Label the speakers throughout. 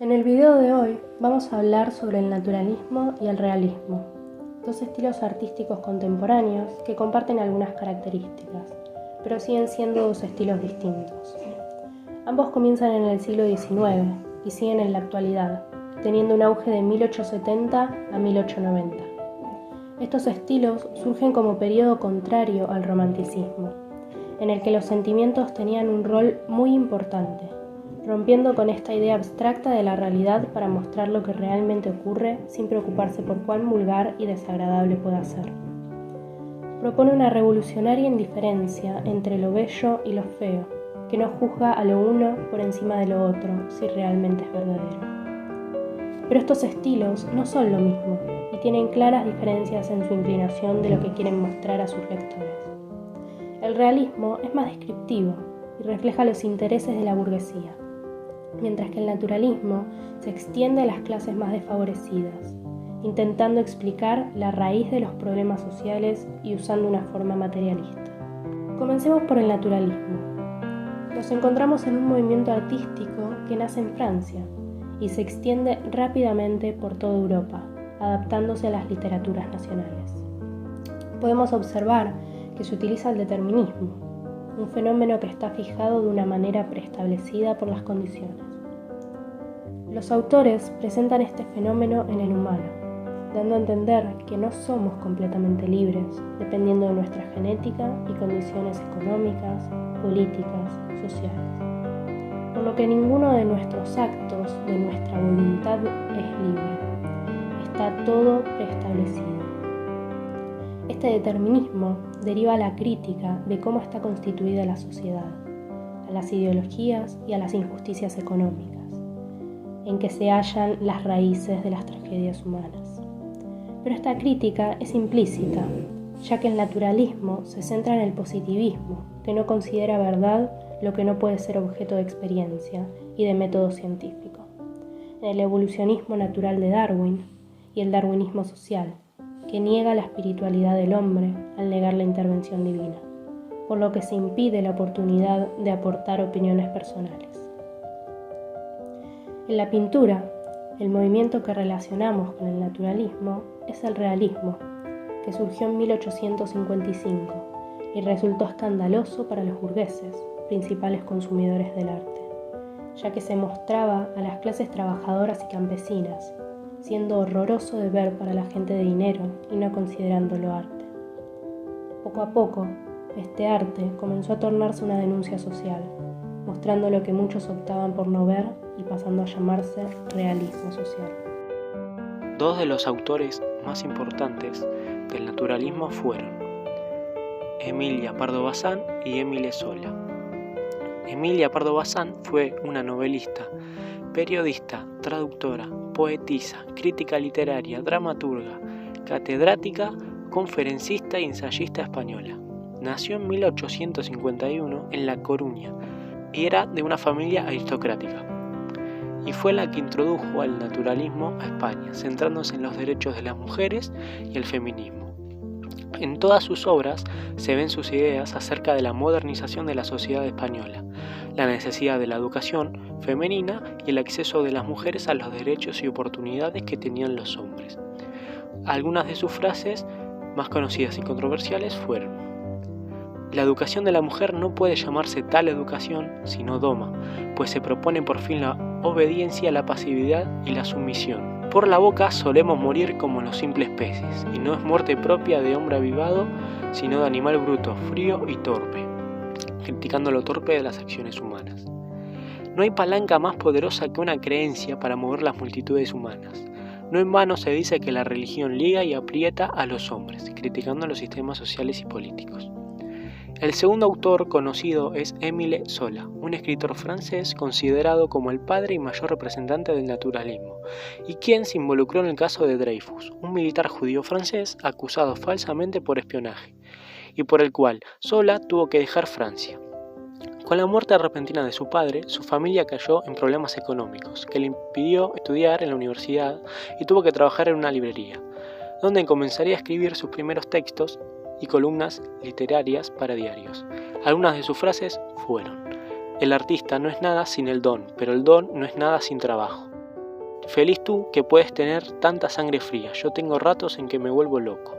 Speaker 1: En el video de hoy vamos a hablar sobre el naturalismo y el realismo, dos estilos artísticos contemporáneos que comparten algunas características, pero siguen siendo dos estilos distintos. Ambos comienzan en el siglo XIX y siguen en la actualidad, teniendo un auge de 1870 a 1890. Estos estilos surgen como periodo contrario al romanticismo, en el que los sentimientos tenían un rol muy importante, rompiendo con esta idea abstracta de la realidad para mostrar lo que realmente ocurre sin preocuparse por cuán vulgar y desagradable pueda ser. Propone una revolucionaria indiferencia entre lo bello y lo feo, que no juzga a lo uno por encima de lo otro si realmente es verdadero. Pero estos estilos no son lo mismo y tienen claras diferencias en su inclinación de lo que quieren mostrar a sus lectores. El realismo es más descriptivo y refleja los intereses de la burguesía, mientras que el naturalismo se extiende a las clases más desfavorecidas, intentando explicar la raíz de los problemas sociales y usando una forma materialista. Comencemos por el naturalismo. Nos encontramos en un movimiento artístico que nace en Francia y se extiende rápidamente por toda Europa, adaptándose a las literaturas nacionales. Podemos observar que se utiliza el determinismo, un fenómeno que está fijado de una manera preestablecida por las condiciones. Los autores presentan este fenómeno en el humano, dando a entender que no somos completamente libres, dependiendo de nuestra genética y condiciones económicas, políticas, sociales. Por lo que ninguno de nuestros actos, de nuestra voluntad, es libre. Está todo preestablecido. Este determinismo deriva a la crítica de cómo está constituida la sociedad, a las ideologías y a las injusticias económicas, en que se hallan las raíces de las tragedias humanas. Pero esta crítica es implícita, ya que el naturalismo se centra en el positivismo, que no considera verdad lo que no puede ser objeto de experiencia y de método científico, en el evolucionismo natural de Darwin y el darwinismo social, que niega la espiritualidad del hombre al negar la intervención divina, por lo que se impide la oportunidad de aportar opiniones personales. En la pintura, el movimiento que relacionamos con el naturalismo es el realismo, que surgió en 1855 y resultó escandaloso para los burgueses, principales consumidores del arte, ya que se mostraba a las clases trabajadoras y campesinas, siendo horroroso de ver para la gente de dinero y no considerándolo arte. Poco a poco, este arte comenzó a tornarse una denuncia social, mostrando lo que muchos optaban por no ver y pasando a llamarse realismo social.
Speaker 2: Dos de los autores más importantes del naturalismo fueron Emilia Pardo Bazán y Émile Zola. Emilia Pardo Bazán fue una novelista, periodista, traductora, poetisa, crítica literaria, dramaturga, catedrática, conferencista y ensayista española. Nació en 1851 en La Coruña y era de una familia aristocrática. Y fue la que introdujo al naturalismo a España, centrándose en los derechos de las mujeres y el feminismo. En todas sus obras se ven sus ideas acerca de la modernización de la sociedad española, la necesidad de la educación femenina y el acceso de las mujeres a los derechos y oportunidades que tenían los hombres. Algunas de sus frases más conocidas y controversiales fueron: la educación de la mujer no puede llamarse tal educación sino doma, pues se propone por fin la obediencia, la pasividad y la sumisión. Por la boca solemos morir como los simples peces, y no es muerte propia de hombre avivado, sino de animal bruto, frío y torpe, criticando lo torpe de las acciones humanas. No hay palanca más poderosa que una creencia para mover las multitudes humanas. No en vano se dice que la religión liga y aprieta a los hombres, criticando los sistemas sociales y políticos. El segundo autor conocido es Émile Zola, un escritor francés considerado como el padre y mayor representante del naturalismo, y quien se involucró en el caso de Dreyfus, un militar judío francés acusado falsamente por espionaje, y por el cual Zola tuvo que dejar Francia. Con la muerte repentina de su padre, su familia cayó en problemas económicos, que le impidió estudiar en la universidad y tuvo que trabajar en una librería, donde comenzaría a escribir sus primeros textos y columnas literarias para diarios. Algunas de sus frases fueron: el artista no es nada sin el don, pero el don no es nada sin trabajo. Feliz tú que puedes tener tanta sangre fría, yo tengo ratos en que me vuelvo loco.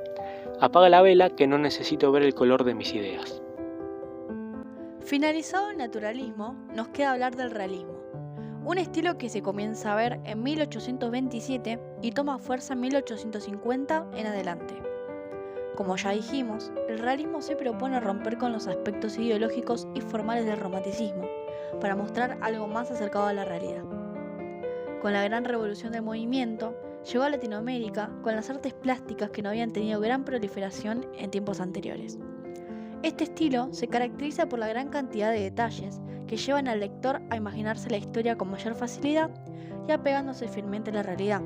Speaker 2: Apaga la vela que no necesito ver el color de mis ideas.
Speaker 3: Finalizado el naturalismo, nos queda hablar del realismo, un estilo que se comienza a ver en 1827 y toma fuerza en 1850 en adelante. Como ya dijimos, el realismo se propone romper con los aspectos ideológicos y formales del romanticismo para mostrar algo más acercado a la realidad. Con la gran revolución del movimiento, llegó a Latinoamérica con las artes plásticas que no habían tenido gran proliferación en tiempos anteriores. Este estilo se caracteriza por la gran cantidad de detalles que llevan al lector a imaginarse la historia con mayor facilidad y apegándose firmemente a la realidad,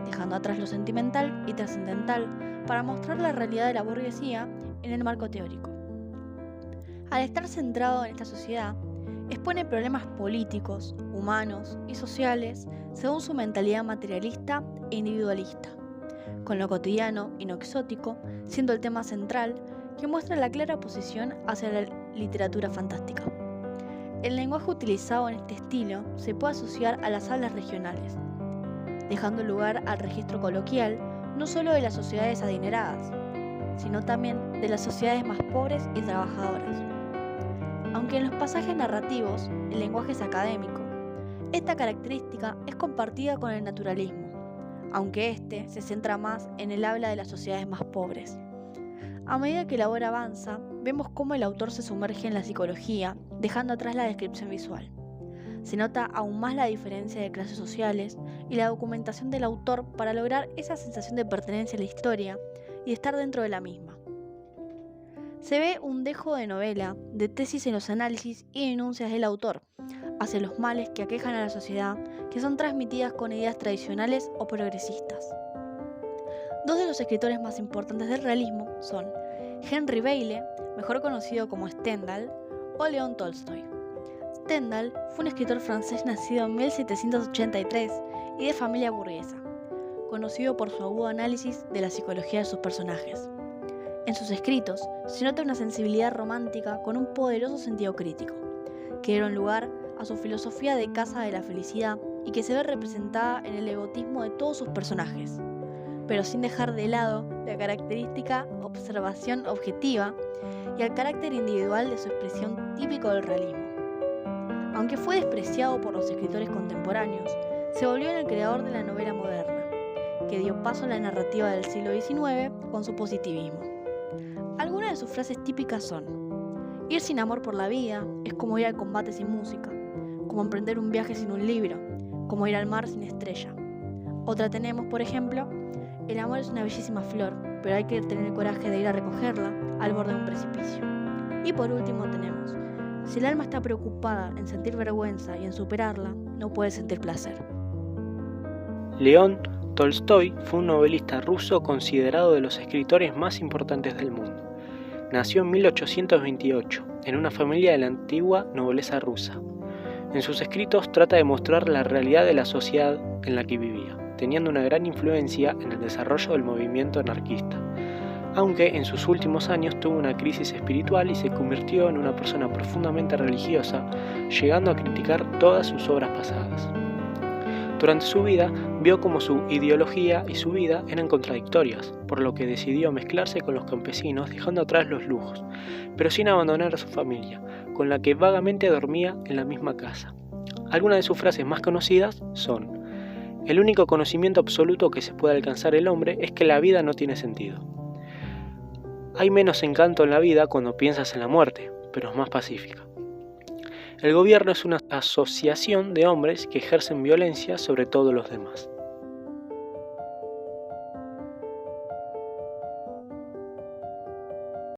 Speaker 3: dejando atrás lo sentimental y trascendental para mostrar la realidad de la burguesía en el marco teórico. Al estar centrado en esta sociedad, expone problemas políticos, humanos y sociales según su mentalidad materialista e individualista, con lo cotidiano y no exótico siendo el tema central que muestra la clara posición hacia la literatura fantástica. El lenguaje utilizado en este estilo se puede asociar a las hablas regionales, dejando lugar al registro coloquial no solo de las sociedades adineradas, sino también de las sociedades más pobres y trabajadoras. Aunque en los pasajes narrativos el lenguaje es académico, esta característica es compartida con el naturalismo, aunque este se centra más en el habla de las sociedades más pobres. A medida que la obra avanza, vemos cómo el autor se sumerge en la psicología, dejando atrás la descripción visual. Se nota aún más la diferencia de clases sociales y la documentación del autor para lograr esa sensación de pertenencia a la historia y de estar dentro de la misma. Se ve un dejo de novela, de tesis en los análisis y denuncias del autor hacia los males que aquejan a la sociedad, que son transmitidas con ideas tradicionales o progresistas. Dos de los escritores más importantes del realismo son Henry Bailey, mejor conocido como Stendhal, o León Tolstoy. Stendhal fue un escritor francés nacido en 1783 y de familia burguesa, conocido por su agudo análisis de la psicología de sus personajes. En sus escritos se nota una sensibilidad romántica con un poderoso sentido crítico, que dieron lugar a su filosofía de Casa de la Felicidad y que se ve representada en el egotismo de todos sus personajes, pero sin dejar de lado la característica observación objetiva y el carácter individual de su expresión típico del realismo. Aunque fue despreciado por los escritores contemporáneos, se volvió en el creador de la novela moderna, que dio paso a la narrativa del siglo XIX con su positivismo. Algunas de sus frases típicas son: ir sin amor por la vida es como ir al combate sin música, como emprender un viaje sin un libro, como ir al mar sin estrella. Otra tenemos, por ejemplo: el amor es una bellísima flor, pero hay que tener el coraje de ir a recogerla al borde de un precipicio. Y por último tenemos: si el alma está preocupada en sentir vergüenza y en superarla, no puede sentir placer.
Speaker 2: León Tolstoy fue un novelista ruso considerado de los escritores más importantes del mundo. Nació en 1828, en una familia de la antigua nobleza rusa. En sus escritos trata de mostrar la realidad de la sociedad en la que vivía, teniendo una gran influencia en el desarrollo del movimiento anarquista, aunque en sus últimos años tuvo una crisis espiritual y se convirtió en una persona profundamente religiosa, llegando a criticar todas sus obras pasadas. Durante su vida, vio como su ideología y su vida eran contradictorias, por lo que decidió mezclarse con los campesinos dejando atrás los lujos, pero sin abandonar a su familia, con la que vagamente dormía en la misma casa. Algunas de sus frases más conocidas son: el único conocimiento absoluto que se puede alcanzar el hombre es que la vida no tiene sentido. Hay menos encanto en la vida cuando piensas en la muerte, pero es más pacífica. El gobierno es una asociación de hombres que ejercen violencia sobre todos los demás.